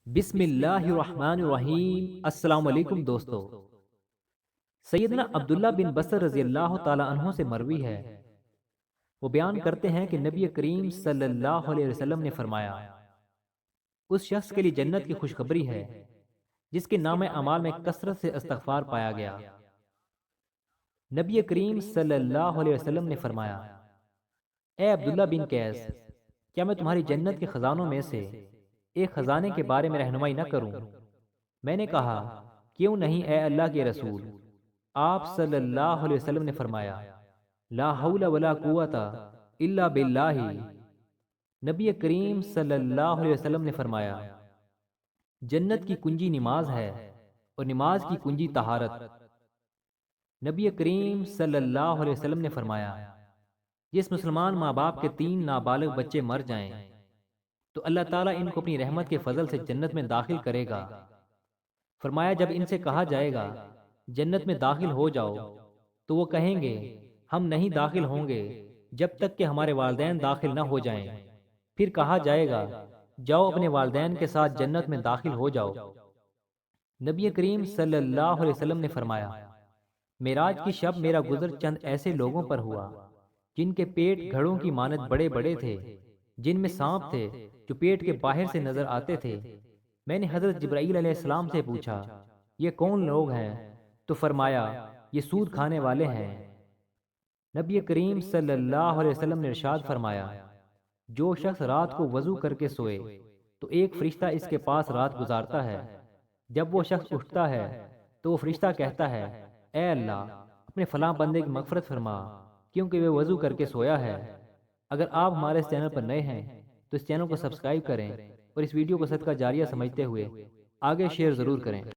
بسم اللہ الرحمن الرحیم۔ السلام علیکم دوستو۔ سیدنا عبداللہ بن بصر رضی اللہ تعالی عنہ سے مروی ہے، وہ بیان کرتے ہیں کہ نبی کریم صلی اللہ علیہ وسلم نے فرمایا، اس شخص کے لیے جنت کی خوشخبری ہے جس کے نام اعمال میں کثرت سے استغفار پایا گیا۔ نبی کریم صلی اللہ علیہ وسلم نے فرمایا، اے عبداللہ بن قیس، کیا میں تمہاری جنت کے خزانوں میں سے ایک خزانے کے بارے میں رہنمائی نہ کروں؟ میں نے کہا، کیوں نہیں اے اللہ کے رسول؟ آپ صلی اللہ علیہ وسلم نے فرمایا، لا حول ولا قوت الا باللہ۔ نبی کریم صلی اللہ علیہ وسلم نے فرمایا، جنت کی کنجی نماز ہے اور نماز کی کنجی طہارت۔ نبی کریم صلی اللہ علیہ وسلم نے فرمایا، جس مسلمان ماں باپ کے 3 نابالغ بچے مر جائیں تو اللہ تعالیٰ ان کو اپنی رحمت کے فضل سے جنت میں داخل کرے گا۔ فرمایا، جب ان سے کہا جائے گا جنت میں داخل ہو جاؤ تو وہ کہیں گے، ہم نہیں داخل ہوں گے جب تک کہ ہمارے والدین داخل نہ ہو جائیں۔ پھر کہا جائے گا، جاؤ اپنے والدین کے ساتھ جنت میں داخل ہو جاؤ۔ نبی کریم صلی اللہ علیہ وسلم نے فرمایا، معراج کی شب میرا گزر چند ایسے لوگوں پر ہوا جن کے پیٹ گھڑوں کی مانند بڑے بڑے تھے، جن میں سانپ تھے جو پیٹ کے باہر سے نظر آتے تھے۔ میں نے حضرت جبرائیل علیہ السلام سے پوچھا، یہ کون لوگ ہیں؟ تو فرمایا، یہ سود کھانے والے ہیں۔ نبی کریم صلی اللہ علیہ وسلم نے ارشاد فرمایا، جو شخص رات کو وضو کر کے سوئے تو ایک فرشتہ اس کے پاس رات گزارتا ہے۔ جب وہ شخص اٹھتا ہے تو وہ فرشتہ کہتا ہے، اے اللہ، اپنے فلاں بندے کی مغفرت فرما، کیونکہ وہ وضو کر کے سویا ہے۔ اگر آپ ہمارے اس چینل پر نئے ہیں تو اس چینل کو سبسکرائب کریں اور اس ویڈیو کو صدقہ جاریہ سمجھتے ہوئے آگے شیئر ضرور کریں۔